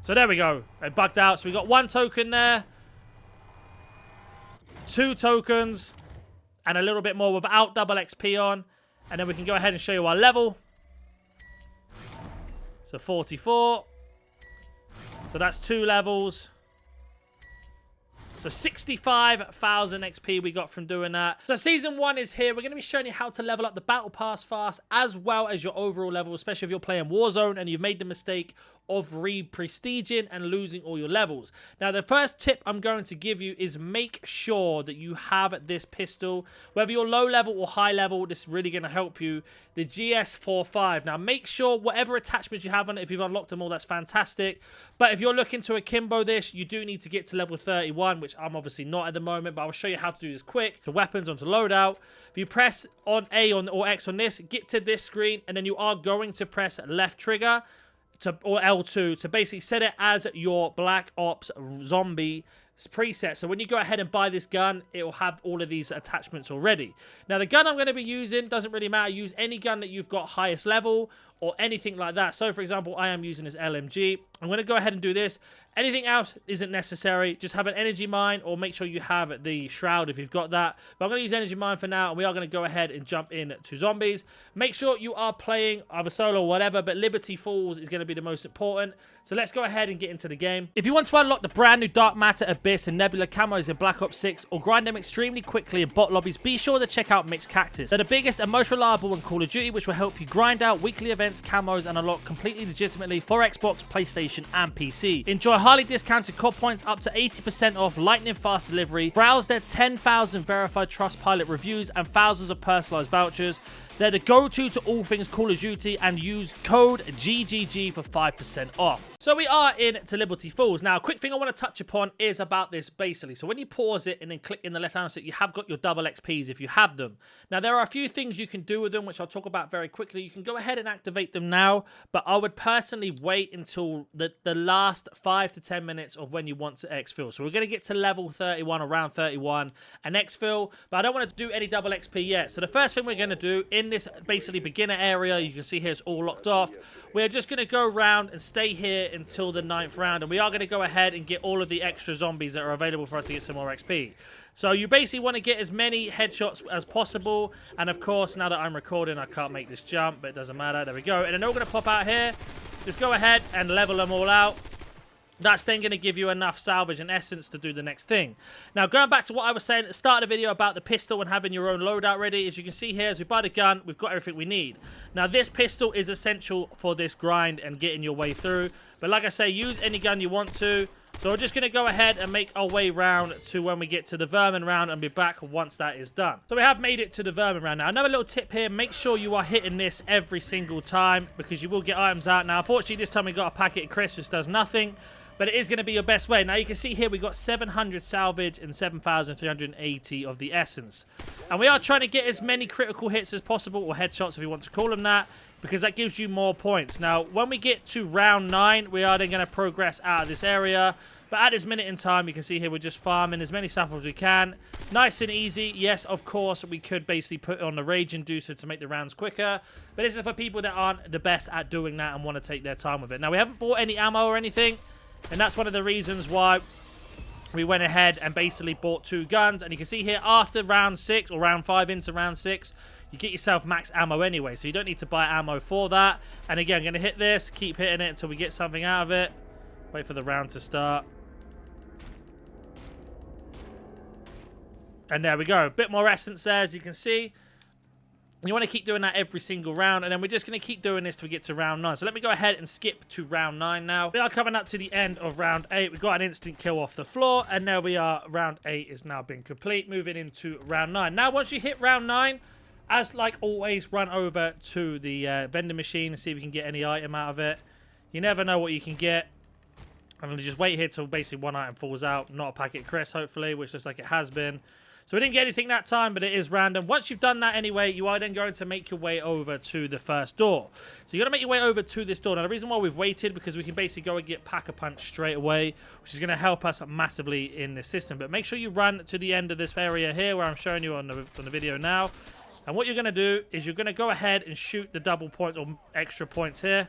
So there we go. It bugged out. So we got 1 token there. 2 tokens. And a little bit more without double XP on. And then we can go ahead and show you our level. So 44. So that's 2 levels. So 65,000 XP we got from doing that. So Season 1 is here. We're going to be showing you how to level up the Battle Pass fast, as well as your overall level, especially if you're playing Warzone and you've made the mistake of re-prestiging and losing all your levels. Now, the first tip I'm going to give you is make sure that you have this pistol. Whether you're low level or high level, this is really going to help you. The GS45. Now, make sure whatever attachments you have on it, if you've unlocked them all, that's fantastic. But if you're looking to akimbo this, you do need to get to level 31, which I'm obviously not at the moment, but I'll show you how to do this quick. The weapons onto loadout. If you press on A or X on this, get to this screen, and then you are going to press left trigger or L2 to basically set it as your Black Ops zombie preset. So when you go ahead and buy this gun, it will have all of these attachments already. Now, the gun I'm going to be using doesn't really matter. Use any gun that you've got highest level or anything like that. So, for example, I am using this LMG. I'm going to go ahead and do this. Anything else isn't necessary. Just have an energy mine, or make sure you have the shroud if you've got that. But I'm going to use energy mine for now, and we are going to go ahead and jump in to zombies. Make sure you are playing either solo or whatever, but Liberty Falls is going to be the most important. So let's go ahead and get into the game. If you want to unlock the brand new Dark Matter, Abyss, and Nebula camos in Black Ops 6, or grind them extremely quickly in bot lobbies, be sure to check out Mixed Cactus. They're the biggest and most reliable in Call of Duty, which will help you grind out weekly events, camos, and unlock completely legitimately for Xbox, PlayStation, and PC. Enjoy highly discounted COD points up to 80% off, lightning fast delivery. Browse their 10,000 verified Trustpilot reviews and thousands of personalized vouchers. They're the go-to to all things Call of Duty, and use code GGG for 5% off. So we are in to Liberty Falls. Now, a quick thing I want to touch upon is about this basically. So when you pause it and then click in the left-hand side, you have got your double XPs if you have them. Now, there are a few things you can do with them, which I'll talk about very quickly. You can go ahead and activate them now, but I would personally wait until the last 5 to 10 minutes of when you want to exfil. So we're going to get to level 31, around 31, and exfil, but I don't want to do any double XP yet. So the first thing we're going to do in this basically beginner area, you can see here it's all locked off. We're just going to go around and stay here until the 9th round, and we are going to go ahead and get all of the extra zombies that are available for us to get some more XP. So you basically want to get as many headshots as possible, and of course, now that I'm recording, I can't make this jump, but it doesn't matter. There we go. And then we're going to pop out here. Just go ahead and level them all out. That's then going to give you enough salvage and essence to do the next thing. Now, going back to what I was saying at the start of the video about the pistol and having your own loadout ready, as you can see here, as we buy the gun, we've got everything we need. Now, this pistol is essential for this grind and getting your way through. But like I say, use any gun you want to. So we're just going to go ahead and make our way round to when we get to the vermin round, and be back once that is done. So we have made it to the vermin round. Now, another little tip here, make sure you are hitting this every single time, because you will get items out. Now, unfortunately, this time we got a packet of crisps, which does nothing. But it is going to be your best way. Now, you can see here we got 700 salvage and 7,380 of the essence. And we are trying to get as many critical hits as possible, or headshots if you want to call them that, because that gives you more points. Now, when we get to round 9, we are then going to progress out of this area. But at this minute in time, you can see here we're just farming as many stuff as we can. Nice and easy. Yes, of course, we could basically put on the Rage Inducer to make the rounds quicker. But this is for people that aren't the best at doing that and want to take their time with it. Now, we haven't bought any ammo or anything. And that's one of the reasons why we went ahead and basically bought 2 guns. And you can see here, after round 6 or round 5 into round 6, you get yourself max ammo anyway. So you don't need to buy ammo for that. And again, I'm going to hit this, keep hitting it until we get something out of it. Wait for the round to start. And there we go. A bit more essence there, as you can see. You want to keep doing that every single round, and then we're just going to keep doing this till we get to round 9. So let me go ahead and skip to round 9 now. We are coming up to the end of round 8. We've got an instant kill off the floor, and there we are. Round 8 is now been complete. Moving into round 9. Now, once you hit round 9, as like always, run over to the vending machine and see if we can get any item out of it. You never know what you can get. I'm going to just wait here till basically one item falls out. Not a packet of crisps, hopefully, which looks like it has been. So we didn't get anything that time, but it is random. Once you've done that anyway, you are then going to make your way over to the first door. So you're going to make your way over to this door. Now, the reason why we've waited, because we can basically go and get Pack-a-Punch straight away, which is going to help us massively in this system. But make sure you run to the end of this area here, where I'm showing you on the video now. And what you're going to do is you're going to go ahead and shoot the double points or extra points here.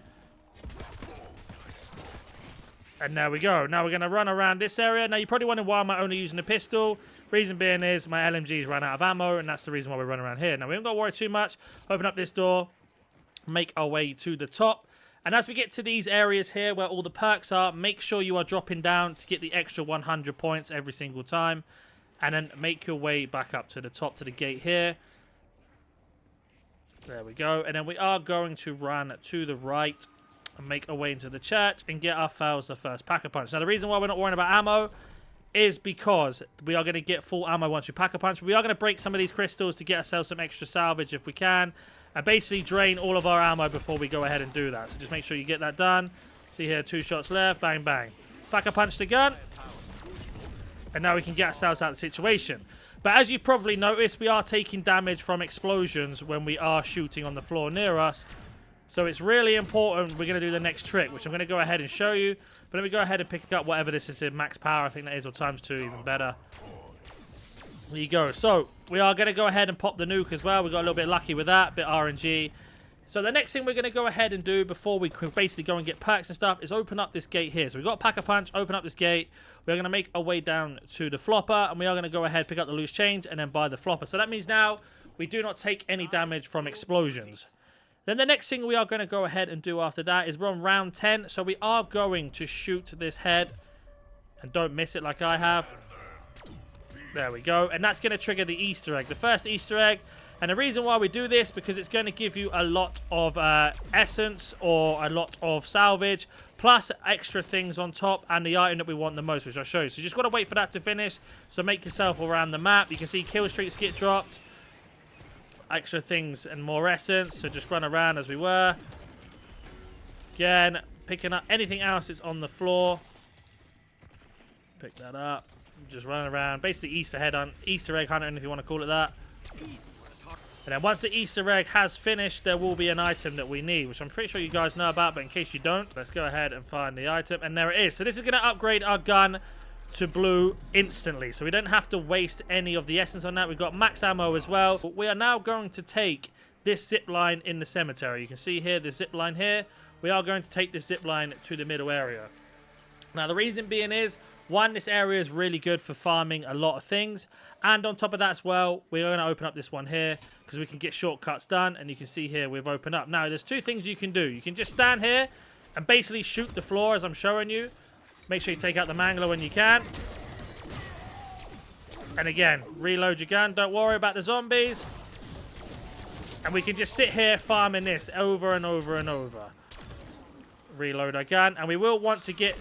And there we go. Now we're going to run around this area. Now you're probably wondering why am I only using a pistol. Reason being is my LMG's ran out of ammo, and that's the reason why we run around here. Now we haven't got to worry too much. Open up this door, make our way to the top. And as we get to these areas here where all the perks are, make sure you are dropping down to get the extra 100 points every single time. And then make your way back up to the top to the gate here. There we go. And then we are going to run to the right and make our way into the church and get ourselves the first Pack-a-Punch. Now the reason why we're not worrying about ammo is because we are going to get full ammo once we Pack-a-Punch. We are going to break some of these crystals to get ourselves some extra salvage if we can. And basically drain all of our ammo before we go ahead and do that. So just make sure you get that done. See here, 2 shots left. Bang, bang. Pack-a-Punch the gun. And now we can get ourselves out of the situation. But as you've probably noticed, we are taking damage from explosions when we are shooting on the floor near us. So it's really important. We're going to do the next trick, which I'm going to go ahead and show you. But let me go ahead and pick up whatever this is in max power. I think that is, or ×2, even better. There you go. So we are going to go ahead and pop the nuke as well. We got a little bit lucky with that, bit RNG. So the next thing we're going to go ahead and do before we can basically go and get perks and stuff is open up this gate here. So we've got Pack-a-Punch, open up this gate. We're going to make our way down to the flopper, and we are going to go ahead, pick up the loose change, and then buy the flopper. So that means now we do not take any damage from explosions. Then the next thing we are going to go ahead and do after that is we're on round 10. So we are going to shoot this head, and don't miss it like I have. There we go. And that's going to trigger the Easter egg, the first Easter egg. And the reason why we do this, because it's going to give you a lot of essence or a lot of salvage, plus extra things on top and the item that we want the most, which I'll show you. So you just got to wait for that to finish. So make yourself around the map. You can see kill streaks get dropped. Extra things and more essence. So just run around as we were. Again, picking up anything else that's on the floor. Pick that up. Just running around. Basically Easter egg hunting, if you want to call it that. And then once the Easter egg has finished, there will be an item that we need, which I'm pretty sure you guys know about, but in case you don't, let's go ahead and find the item. And there it is. So this is going to upgrade our gun to blue instantly. So we don't have to waste any of the essence on that. We've got max ammo as well. But we are now going to take this zip line in the cemetery. You can see here, the zip line here. We are going to take this zip line to the middle area. Now, the reason being is, one, this area is really good for farming a lot of things. And on top of that as well, we're going to open up this one here because we can get shortcuts done. And you can see here, we've opened up. Now, there's 2 things you can do. You can just stand here and basically shoot the floor as I'm showing you. Make sure you take out the mangler when you can. And again, reload your gun. Don't worry about the zombies. And we can just sit here farming this over and over and over. Reload our gun. And we will want to get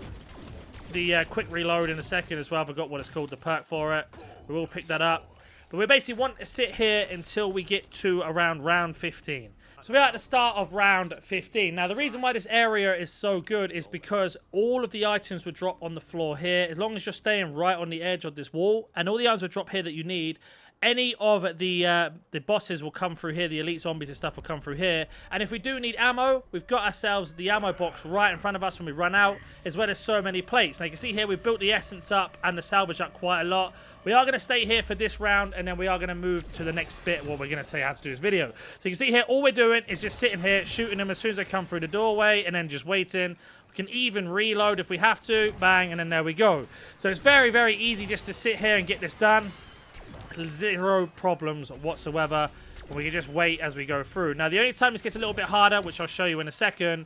the quick reload in a second as well. I forgot what it's called, the perk for it. We will pick that up. But we basically want to sit here until we get to around round 15. So we're at the start of round 15. Now, the reason why this area is so good is because all of the items will drop on the floor here, as long as you're staying right on the edge of this wall. And all the items will drop here that you need. Any of the bosses will come through here. The elite zombies and stuff will come through here. And if we do need ammo, we've got ourselves the ammo box right in front of us when we run out, as well as so many plates. Now, you can see here we've built the essence up and the salvage up quite a lot. We are going to stay here for this round, and then we are going to move to the next bit where we're going to tell you how to do this video. So you can see here, all we're doing is just sitting here, shooting them as soon as they come through the doorway, and then just waiting. We can even reload if we have to. Bang, and then there we go. So it's very, very easy just to sit here and get this done. Zero problems whatsoever, and we can just wait as we go through. Now, the only time this gets a little bit harder, which I'll show you in a second,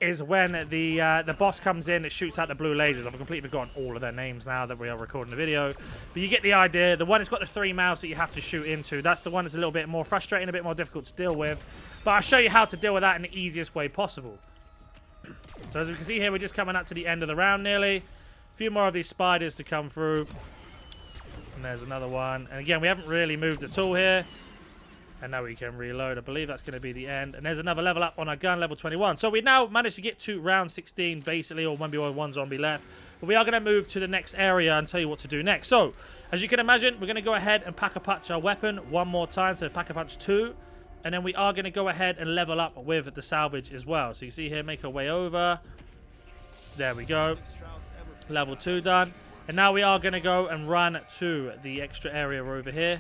is when the boss comes in. It shoots out the blue lasers. I've completely forgotten all of their names now that we are recording the video, but you get the idea. The one that's got the 3 mouths that you have to shoot into, that's the one that's a little bit more frustrating, a bit more difficult to deal with, but I'll show you how to deal with that in the easiest way possible. So as we can see here, we're just coming up to the end of the round nearly. A few more of these spiders to come through. And there's another one. And again, we haven't really moved at all here. And now we can reload. I believe that's going to be the end. And there's another level up on our gun, level 21. So we now managed to get to round 16, basically, or maybe one zombie left. But we are going to move to the next area and tell you what to do next. So, as you can imagine, we're going to go ahead and Pack-a-Punch our weapon one more time. So Pack-a-Punch 2. And then we are going to go ahead and level up with the salvage as well. So you see here, make our way over. There we go. Level 2 done. And now we are going to go and run to the extra area over here.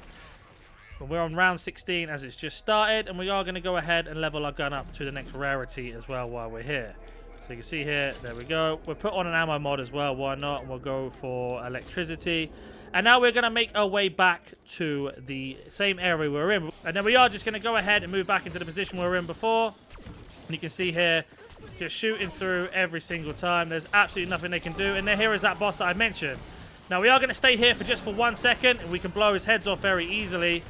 But we're on round 16 as it's just started. And we are going to go ahead and level our gun up to the next rarity as well while we're here. So you can see here, there we go. We'll put on an ammo mod as well, why not? And we'll go for electricity. And now we're going to make our way back to the same area we were in. And then we are just going to go ahead and move back into the position we were in before. And you can see here, just shooting through every single time. There's absolutely nothing they can do. And then here is that boss that I mentioned. Now we are going to stay here for 1 second. And we can blow his heads off very easily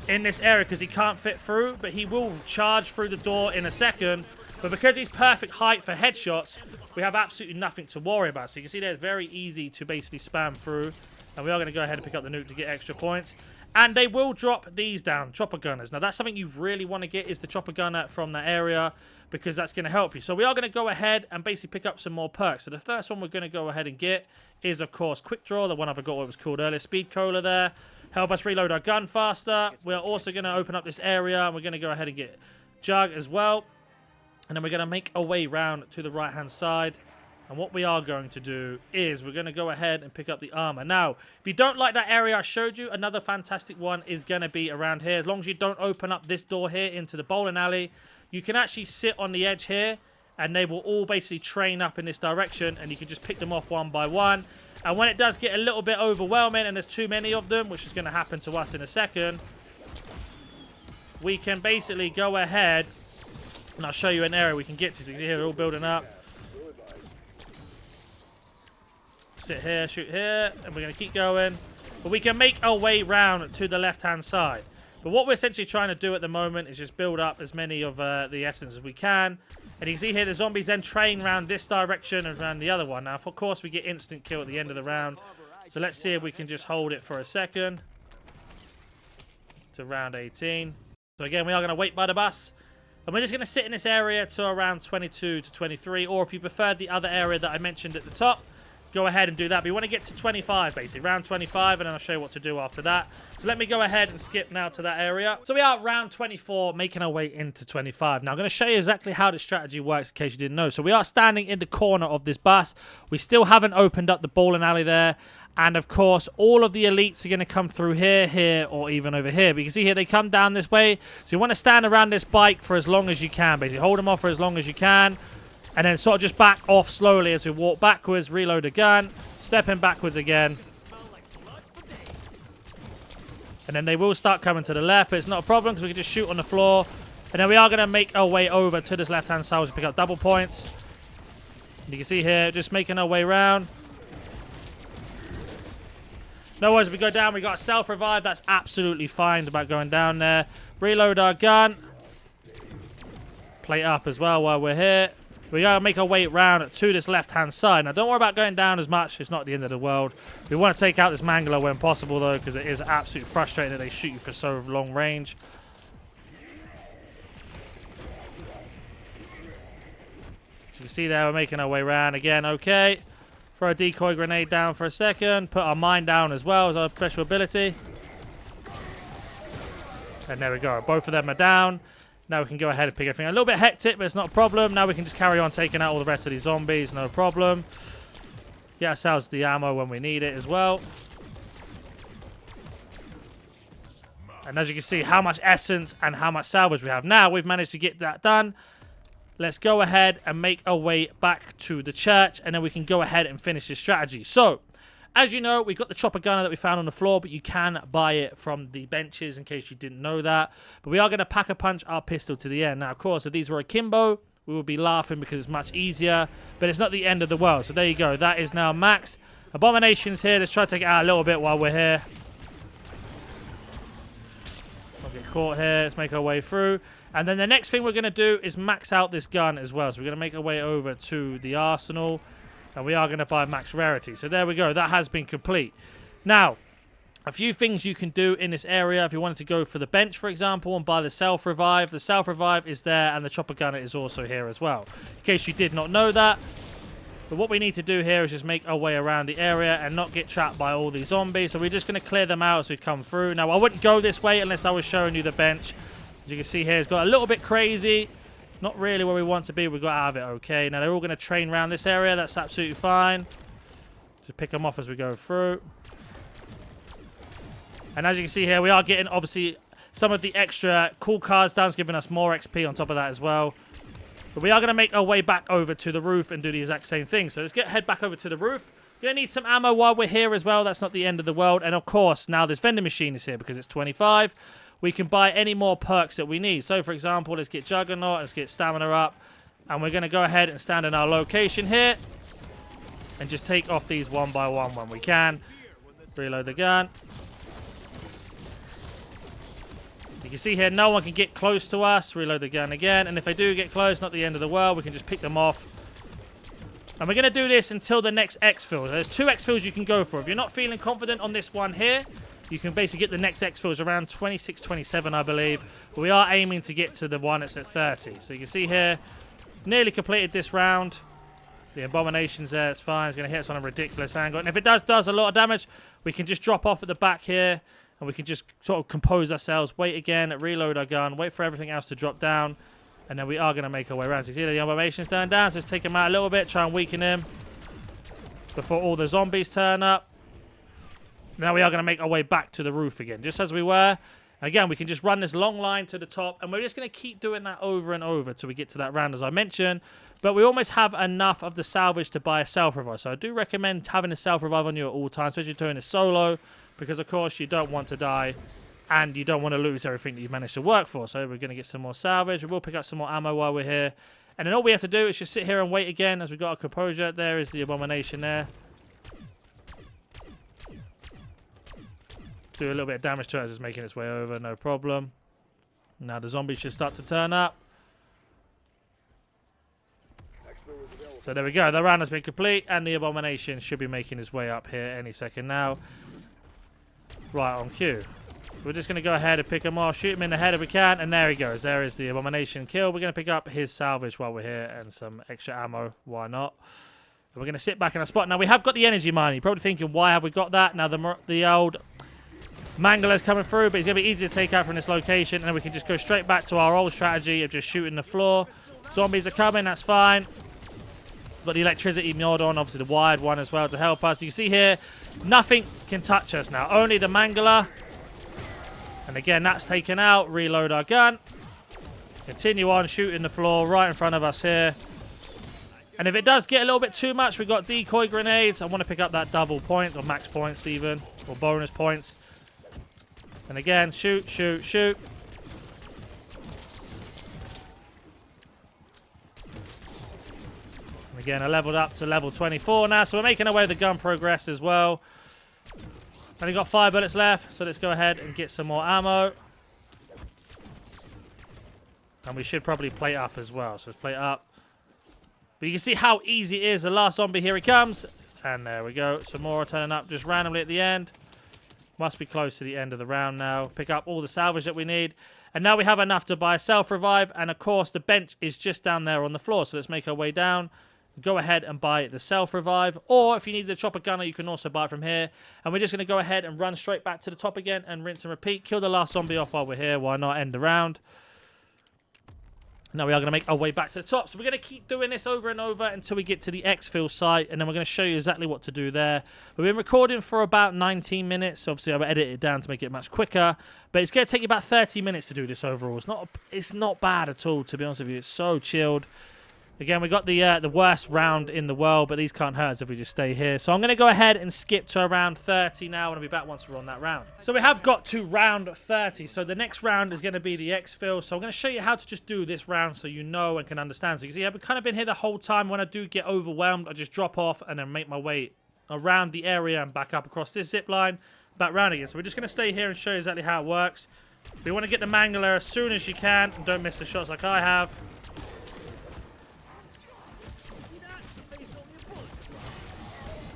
in this area because he can't fit through. But he will charge through the door in a second. But because he's perfect height for headshots, we have absolutely nothing to worry about. So you can see there, it's very easy to basically spam through. And we are going to go ahead and pick up the nuke to get extra points. And they will drop these down, chopper gunners. Now, that's something you really want to get is the chopper gunner from that area because that's going to help you. So we are going to go ahead and basically pick up some more perks. So the first one we're going to go ahead and get is, of course, Quick Draw, the one I forgot what it was called earlier. Speed Cola there. Help us reload our gun faster. We're also going to open up this area and we're going to go ahead and get Jug as well. And then we're going to make our way round to the right-hand side. And what we are going to do is we're going to go ahead and pick up the armor. Now, if you don't like that area I showed you, another fantastic one is going to be around here. As long as you don't open up this door here into the bowling alley, you can actually sit on the edge here and they will all basically train up in this direction and you can just pick them off one by one. And when it does get a little bit overwhelming and there's too many of them, which is going to happen to us in a second, we can basically go ahead and I'll show you an area we can get to. So you can see here, they're all building up. Sit here, shoot here, and we're going to keep going. But we can make our way round to the left-hand side. But what we're essentially trying to do at the moment is just build up as many of the essence as we can. And you can see here the zombies then train around this direction and around the other one. Now, of course, we get instant kill at the end of the round. So let's see if we can just hold it for a second. To round 18. So again, we are going to wait by the bus. And we're just going to sit in this area to around 22 to 23. Or if you prefer the other area that I mentioned at the top, go ahead and do that. But you want to get to 25, basically. Round 25, and then I'll show you what to do after that. So let me go ahead and skip now to that area. So we are at round 24, making our way into 25. Now, I'm going to show you exactly how the strategy works in case you didn't know. So we are standing in the corner of this bus. We still haven't opened up the bowling alley there. And, of course, all of the elites are going to come through here, here, or even over here. But you can see here they come down this way. So you want to stand around this bike for as long as you can, basically. Hold them off for as long as you can. And then sort of just back off slowly as we walk backwards, reload a gun, step in backwards again. And then they will start coming to the left, but it's not a problem because we can just shoot on the floor. And then we are going to make our way over to this left-hand side to pick up double points. And you can see here, just making our way around. No worries, we go down, we got a self-revive. That's absolutely fine about going down there. Reload our gun. Plate up as well while we're here. We gotta make our way around to this left-hand side. Now, don't worry about going down as much. It's not the end of the world. We want to take out this Mangler when possible, though, because it is absolutely frustrating that they shoot you for so long range. As you can see there, we're making our way around again. Okay. Throw a decoy grenade down for a second. Put our mine down as well as our special ability. And there we go. Both of them are down. Now we can go ahead and pick everything. A little bit hectic, but it's not a problem. Now we can just carry on taking out all the rest of these zombies. No problem. Get ourselves the ammo when we need it as well. And as you can see, how much essence and how much salvage we have. Now we've managed to get that done. Let's go ahead and make our way back to the church. And then we can go ahead and finish this strategy. So, as you know, we've got the chopper gunner that we found on the floor, but you can buy it from the benches in case you didn't know that. But we are going to pack-a-punch our pistol to the end. Now, of course, if these were akimbo, we would be laughing because it's much easier, but it's not the end of the world. So there you go. That is now max. Abomination's here. Let's try to take it out a little bit while we're here. Don't get caught here. Let's make our way through. And then the next thing we're going to do is max out this gun as well. So we're going to make our way over to the arsenal. And we are going to buy max rarity. So there we go. That has been complete. Now, a few things you can do in this area. If you wanted to go for the bench, for example, and buy the self-revive. The self-revive is there, and the chopper gunner is also here as well. In case you did not know that. But what we need to do here is just make our way around the area and not get trapped by all these zombies. So we're just going to clear them out as we come through. Now, I wouldn't go this way unless I was showing you the bench. As you can see here, it's got a little bit crazy. Not really where we want to be. We got out of it okay. Now, they're all going to train around this area. That's absolutely fine. Just pick them off as we go through. And as you can see here, we are getting, obviously, some of the extra cool cards done. It's giving us more XP on top of that as well. But we are going to make our way back over to the roof and do the exact same thing. So let's head back over to the roof. You're going to need some ammo while we're here as well. That's not the end of the world. And of course, now this vending machine is here because it's 25. We can buy any more perks that we need. So for example, let's get Juggernaut, let's get Stamina up. And we're going to go ahead and stand in our location here. And just take off these one by one when we can. Reload the gun. You can see here, no one can get close to us. Reload the gun again. And if they do get close, not the end of the world. We can just pick them off. And we're going to do this until the next exfil. There's 2 exfils you can go for. If you're not feeling confident on this one here, you can basically get the next exfils around 26, 27, I believe. But we are aiming to get to the one that's at 30. So you can see here, nearly completed this round. The Abomination's there. It's fine. It's going to hit us on a ridiculous angle. And if it does a lot of damage, we can just drop off at the back here. And we can just sort of compose ourselves, wait again, reload our gun, wait for everything else to drop down. And then we are going to make our way around. So you see the Abomination's turn down, so let's take him out a little bit, try and weaken him before all the zombies turn up. Now we are going to make our way back to the roof again, just as we were. And again, we can just run this long line to the top, and we're just going to keep doing that over and over till we get to that round, as I mentioned. But we almost have enough of the salvage to buy a self-revive. So I do recommend having a self-revive on you at all times, especially doing this solo. Because, of course, you don't want to die and you don't want to lose everything that you've managed to work for. So we're going to get some more salvage. We will pick up some more ammo while we're here. And then all we have to do is just sit here and wait again as we got our composure. There is the Abomination there. Do a little bit of damage to it as it's making its way over. No problem. Now the zombies should start to turn up. So there we go. The round has been complete. And the Abomination should be making his way up here any second now. Right on cue. We're just going to go ahead and pick him off, shoot him in the head if we can, and there he goes. There is the Abomination kill. We're going to pick up his salvage while we're here and some extra ammo. Why not? And we're going to sit back in our spot. Now, we have got the energy mine. You're probably thinking, why have we got that? Now, the old Mangler's coming through, but he's going to be easy to take out from this location, and then we can just go straight back to our old strategy of just shooting the floor. Zombies are coming. That's fine. Got the electricity mod on, obviously the wired one as well to help us. You can see here, nothing can touch us now. Only the Mangler. And again, that's taken out. Reload our gun. Continue on shooting the floor right in front of us here. And if it does get a little bit too much, we've got decoy grenades. I want to pick up that double point, or max points even, or bonus points. And again, shoot, shoot, shoot. Again, I leveled up to level 24 now, so we're making our way with the gun progress as well. Only got 5 bullets left, so let's go ahead and get some more ammo. And we should probably plate up as well, so let's plate up. But you can see how easy it is. The last zombie, here he comes. And there we go. Some more turning up just randomly at the end. Must be close to the end of the round now. Pick up all the salvage that we need. And now we have enough to buy self-revive. And of course, the bench is just down there on the floor. So let's make our way down. Go ahead and buy the self-revive. Or if you need the chopper gunner, you can also buy it from here. And we're just going to go ahead and run straight back to the top again and rinse and repeat. Kill the last zombie off while we're here. Why not end the round? Now we are going to make our way back to the top. So we're going to keep doing this over and over until we get to the exfil site. And then we're going to show you exactly what to do there. We've been recording for about 19 minutes. Obviously, I've edited it down to make it much quicker. But it's going to take you about 30 minutes to do this overall. It's not bad at all, to be honest with you. It's so chilled. Again, we got the worst round in the world, but these can't hurt us if we just stay here. So I'm going to go ahead and skip to around 30 now, and I'll be back once we're on that round. So we have got to round 30. So the next round is going to be the exfil. So I'm going to show you how to just do this round so you know and can understand. So you can see I've kind of been here the whole time. When I do get overwhelmed, I just drop off and then make my way around the area and back up across this zip line, back round again. So we're just going to stay here and show you exactly how it works. You want to get the Mangler as soon as you can, and don't miss the shots like I have.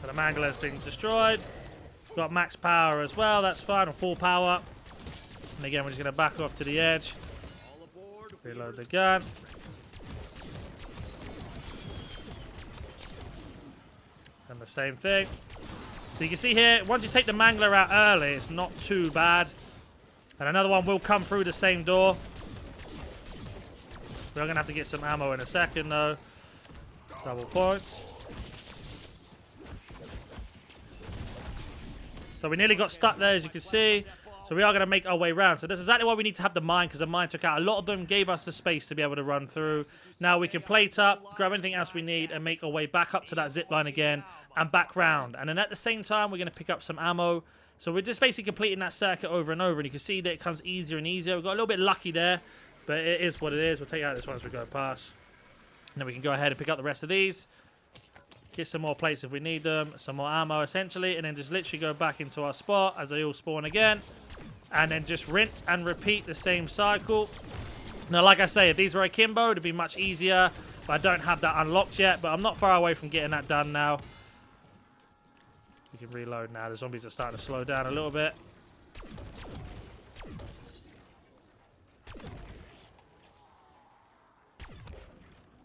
The Mangler's being destroyed. Got max power as well, that's fine, or full power. And again, we're just going to back off to the edge. Reload the gun. And the same thing. So you can see here, once you take the Mangler out early, it's not too bad. And another one will come through the same door. We're going to have to get some ammo in a second, though. Double points. So we nearly got stuck there, as you can see. So So we are going to make our way around. So that's exactly why we need to have the mine, because the mine took out a lot of them, gave us the space to be able to run through. Now we can plate up, grab anything else we need, and make our way back up to that zip line again and back round. And then at the same time, we're going to pick up some ammo. So we're just basically completing that circuit over and over, and you can see that it comes easier and easier. We've got a little bit lucky there, but it is what it is. We'll take out this one as we go past. And then we can go ahead and pick up the rest of these. Get some more plates if we need them, some more ammo essentially, and then just literally go back into our spot as they all spawn again. And then just rinse and repeat the same cycle. Now, like I say, if these were akimbo, it'd be much easier, but I don't have that unlocked yet, but I'm not far away from getting that done now. We can reload now. The zombies are starting to slow down a little bit.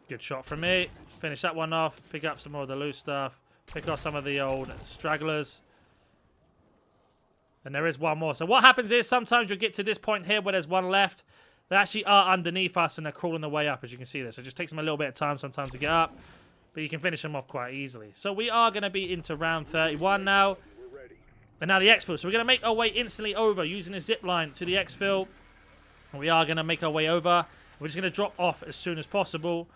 Good shot from me. Finish that one off. Pick up some more of the loose stuff. Pick off some of the old stragglers. And there is one more. So what happens is sometimes you'll get to this point here where there's one left. They actually are underneath us and they're crawling their way up, as you can see this. So it just takes them a little bit of time sometimes to get up. But you can finish them off quite easily. So we are going to be into round 31 now. And now the exfil. So we're going to make our way instantly over using the zip line to the exfil. And we are going to make our way over. We're just going to drop off as soon as possible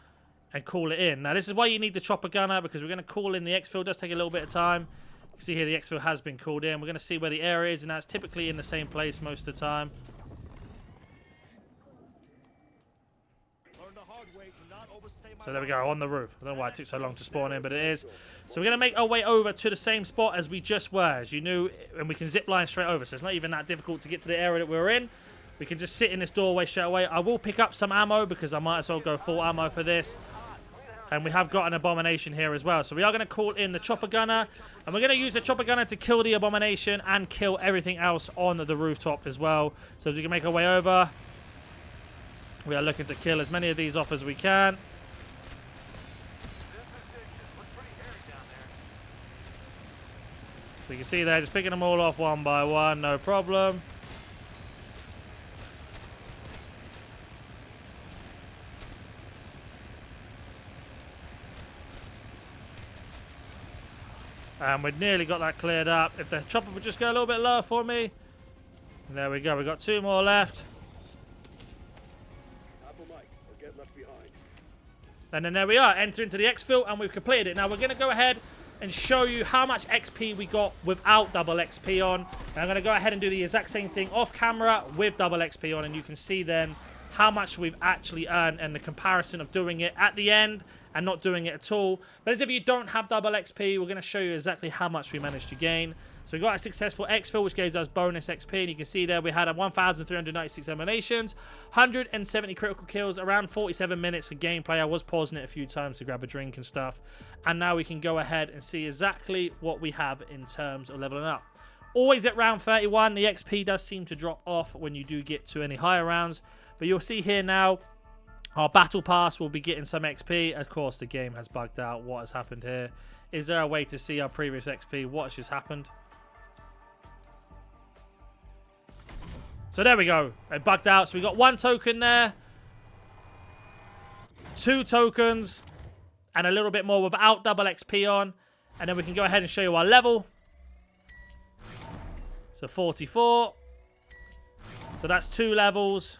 and call it in. Now this is why you need the chopper gunner, because we're going to call in the exfil. It does take a little bit of time. You can see here the exfil has been called in. We're going to see where the area is, and that's typically in the same place most of the time. So there we go, on the roof. I don't know why it took so long to spawn in, but it is. So we're going to make our way over to the same spot as we just were, as you knew, and we can zip line straight over. So it's not even that difficult to get to the area that we're in. We can just sit in this doorway straight away. I will pick up some ammo because I might as well go full ammo for this. And we have got an abomination here as well. So we are going to call in the chopper gunner. And we're going to use the chopper gunner to kill the abomination and kill everything else on the rooftop as well. So as we can make our way over, we are looking to kill as many of these off as we can. So you can see there, just picking them all off one by one, no problem. And we've nearly got that cleared up. If the chopper would just go a little bit lower for me. And there we go. We've got two more left. And then there we are. Enter into the exfil, and we've completed it. Now we're going to go ahead and show you how much XP we got without double XP on. And I'm going to go ahead and do the exact same thing off camera with double XP on. And you can see then how much we've actually earned and the comparison of doing it at the end and not doing it at all. But as if you don't have double XP, we're going to show you exactly how much we managed to gain. So we got a successful exfil, which gave us bonus XP, and you can see there we had 1,396 eliminations, 170 critical kills, around 47 minutes of gameplay. I was pausing it a few times to grab a drink and stuff. And now we can go ahead and see exactly what we have in terms of leveling up. Always at round 31, the XP does seem to drop off when you do get to any higher rounds. But you'll see here now, our battle pass will be getting some XP. Of course, the game has bugged out. What has happened here? Is there a way to see our previous XP? What has just happened? So there we go. It bugged out. So we got one token there. 2 tokens. And a little bit more without double XP on. And then we can go ahead and show you our level. So 44. So that's 2 levels.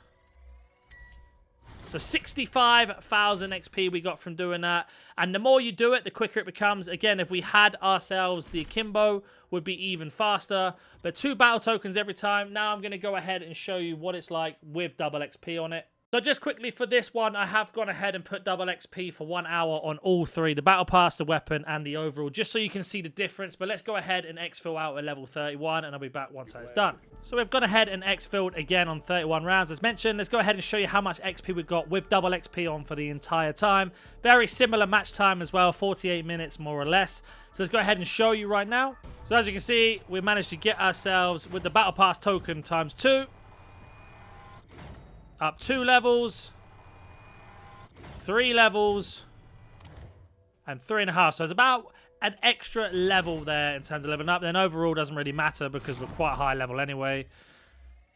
So 65,000 XP we got from doing that. And the more you do it, the quicker it becomes. Again, if we had ourselves the akimbo, would be even faster. But 2 battle tokens every time. Now I'm going to go ahead and show you what it's like with double XP on it. So just quickly for this one, I have gone ahead and put double XP for 1 hour on all 3. The battle pass, the weapon, and the overall. Just so you can see the difference. But let's go ahead and exfil out at level 31. And I'll be back once that's done. So we've gone ahead and exfilled again on 31 rounds. As mentioned, let's go ahead and show you how much XP we got with double XP on for the entire time. Very similar match time as well. 48 minutes more or less. So let's go ahead and show you right now. So as you can see, we managed to get ourselves with the battle pass token times 2. Up 2 levels, 3 levels, and 3.5. So it's about an extra level there in terms of leveling up. Then overall doesn't really matter because we're quite high level anyway. But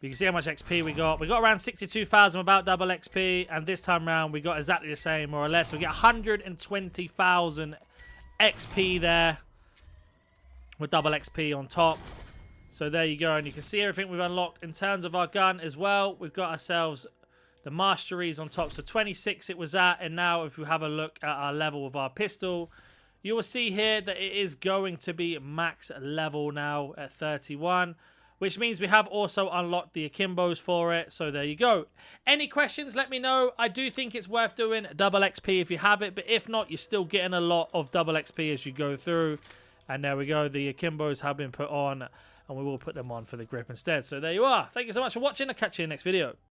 you can see how much XP we got. We got around 62,000 without double XP. And this time around we got exactly the same more or less. We get 120,000 XP there with double XP on top. So there you go. And you can see everything we've unlocked in terms of our gun as well. We've got ourselves the masteries on top. So 26 it was at. And now if we have a look at our level of our pistol, you will see here that it is going to be max level now at 31. Which means we have also unlocked the akimbos for it. So there you go. Any questions, let me know. I do think it's worth doing double XP if you have it. But if not, you're still getting a lot of double XP as you go through. And there we go. The akimbos have been put on. And we will put them on for the grip instead. So there you are. Thank you so much for watching. I'll catch you in the next video.